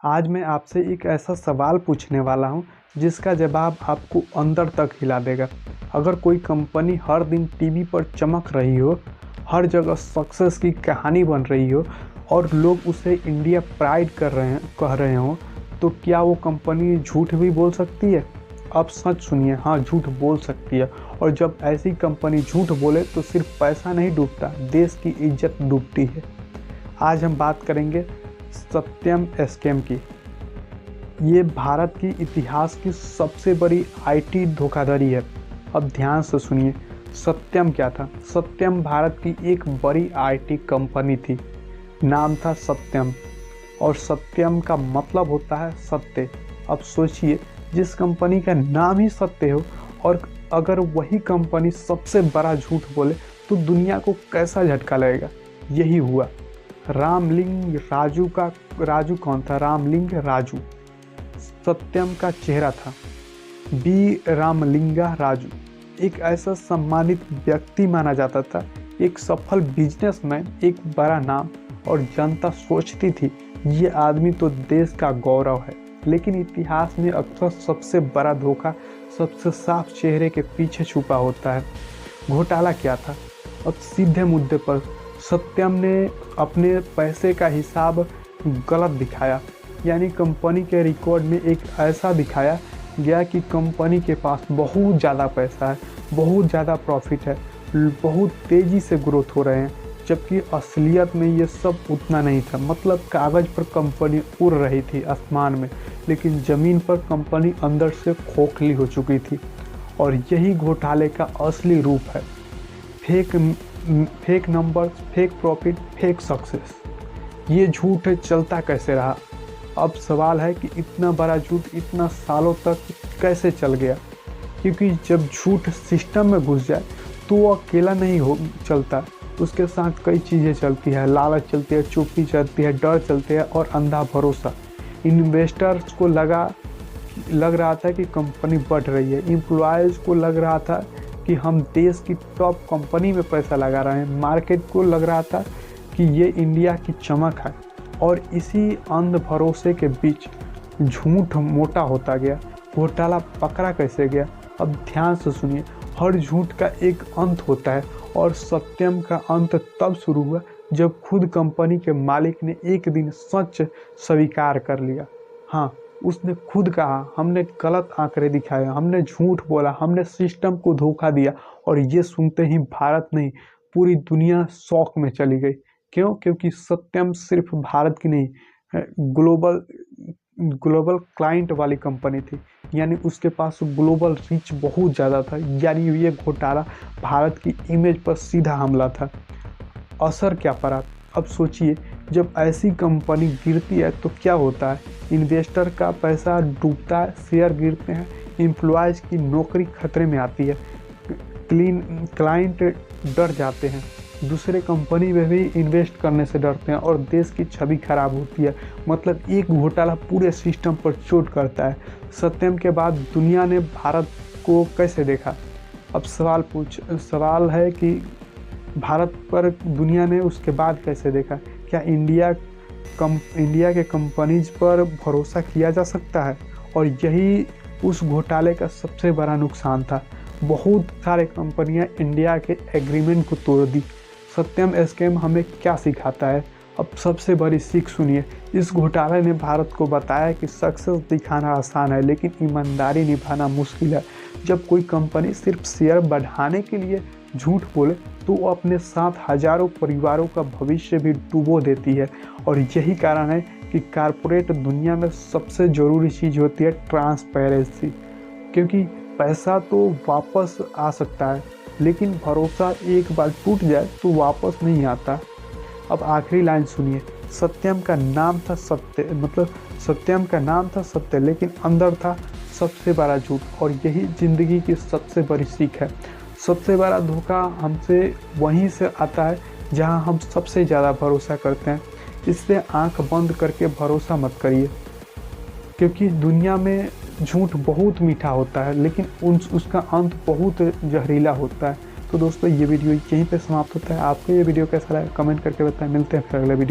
आज मैं आपसे एक ऐसा सवाल पूछने वाला हूँ जिसका जवाब आपको अंदर तक हिला देगा। अगर कोई कंपनी हर दिन टीवी पर चमक रही हो, हर जगह सक्सेस की कहानी बन रही हो और लोग उसे इंडिया प्राइड कह रहे हो, तो क्या वो कंपनी झूठ भी बोल सकती है? अब सच सुनिए, हाँ, झूठ बोल सकती है। और जब ऐसी कंपनी झूठ बोले तो सिर्फ पैसा नहीं डूबता, देश की इज्जत डूबती है। आज हम बात करेंगे सत्यम स्कैम की। ये भारत की इतिहास की सबसे बड़ी आईटी धोखाधड़ी है। अब ध्यान से सुनिए, सत्यम क्या था? सत्यम भारत की एक बड़ी आईटी कंपनी थी। नाम था सत्यम, और सत्यम का मतलब होता है सत्य। अब सोचिए, जिस कंपनी का नाम ही सत्य हो और अगर वही कंपनी सबसे बड़ा झूठ बोले तो दुनिया को कैसा झटका लगेगा। यही हुआ। राजू कौन था? रामलिंग राजू सत्यम का चेहरा था। बी रामलिंगा राजू एक ऐसा सम्मानित व्यक्ति माना जाता था, एक सफल बिजनेसमैन, एक बड़ा नाम, और जनता सोचती थी ये आदमी तो देश का गौरव है। लेकिन इतिहास में अक्सर सबसे बड़ा धोखा सबसे साफ चेहरे के पीछे छुपा होता है। घोटाला क्या था? अब सीधे मुद्दे पर, सत्यम ने अपने पैसे का हिसाब गलत दिखाया। यानी कंपनी के रिकॉर्ड में एक ऐसा दिखाया गया कि कंपनी के पास बहुत ज़्यादा पैसा है, बहुत ज़्यादा प्रॉफिट है, बहुत तेज़ी से ग्रोथ हो रहे हैं, जबकि असलियत में ये सब उतना नहीं था। मतलब कागज़ पर कंपनी उड़ रही थी आसमान में, लेकिन ज़मीन पर कंपनी अंदर से खोखली हो चुकी थी। और यही घोटाले का असली रूप है। Fake numbers, fake profit, fake success. ये झूठ चलता कैसे रहा? अब सवाल है कि इतना बड़ा झूठ इतना सालों तक कैसे चल गया? क्योंकि जब झूठ सिस्टम में घुस जाए तो वो अकेला नहीं चलता, उसके साथ कई चीज़ें चलती है। लालच चलती है, चुप्पी चलती है, डर चलते हैं और अंधा भरोसा। इन्वेस्टर्स को लग रहा था कि कंपनी बढ़ रही है, एम्प्लॉयज़ को लग रहा था कि हम देश की टॉप कंपनी में पैसा लगा रहे हैं, मार्केट को लग रहा था कि ये इंडिया की चमक है। और इसी अंध भरोसे के बीच झूठ मोटा होता गया। घोटाला पकड़ा कैसे गया? अब ध्यान से सुनिए, हर झूठ का एक अंत होता है, और सत्यम का अंत तब शुरू हुआ जब खुद कंपनी के मालिक ने एक दिन सच स्वीकार कर लिया। हाँ, उसने खुद कहा, हमने गलत आंकड़े दिखाए, हमने झूठ बोला, हमने सिस्टम को धोखा दिया। और ये सुनते ही भारत नहीं, पूरी दुनिया शॉक में चली गई। क्यों? क्योंकि सत्यम सिर्फ भारत की नहीं, ग्लोबल क्लाइंट वाली कंपनी थी। यानी उसके पास ग्लोबल रीच बहुत ज़्यादा था। यानी ये घोटाला भारत की इमेज पर सीधा हमला था। असर क्या पड़ा? अब सोचिए, जब ऐसी कंपनी गिरती है तो क्या होता है? इन्वेस्टर का पैसा डूबता है, शेयर गिरते हैं, एम्प्लॉयज़ की नौकरी खतरे में आती है, क्लाइंट डर जाते हैं, दूसरे कंपनी में भी इन्वेस्ट करने से डरते हैं, और देश की छवि खराब होती है। मतलब एक घोटाला पूरे सिस्टम पर चोट करता है। सत्यम के बाद दुनिया ने भारत को कैसे देखा? अब सवाल है कि भारत पर दुनिया ने उसके बाद कैसे देखा? क्या इंडिया के कंपनीज पर भरोसा किया जा सकता है? और यही उस घोटाले का सबसे बड़ा नुकसान था। बहुत सारे कंपनियां इंडिया के एग्रीमेंट को तोड़ दी। सत्यम स्कैम हमें क्या सिखाता है? अब सबसे बड़ी सीख सुनिए, इस घोटाले ने भारत को बताया कि सक्सेस दिखाना आसान है, लेकिन ईमानदारी निभाना मुश्किल है। जब कोई कंपनी सिर्फ शेयर बढ़ाने के लिए झूठ बोले तो वो अपने साथ हजारों परिवारों का भविष्य भी डुबो देती है। और यही कारण है कि कॉर्पोरेट दुनिया में सबसे ज़रूरी चीज़ होती है ट्रांसपेरेंसी। क्योंकि पैसा तो वापस आ सकता है, लेकिन भरोसा एक बार टूट जाए तो वापस नहीं आता। अब आखिरी लाइन सुनिए, सत्यम का नाम था सत्य, लेकिन अंदर था सबसे बड़ा झूठ। और यही जिंदगी की सबसे बड़ी सीख है। सबसे बड़ा धोखा हमसे वहीं से आता है जहां हम सबसे ज़्यादा भरोसा करते हैं। इससे आंख बंद करके भरोसा मत करिए, क्योंकि दुनिया में झूठ बहुत मीठा होता है, लेकिन उसका अंत बहुत जहरीला होता है। तो दोस्तों, ये वीडियो यहीं पे समाप्त होता है। आपको ये वीडियो कैसा लगा कमेंट करके बताएं। मिलते हैं फिर अगले वीडियो।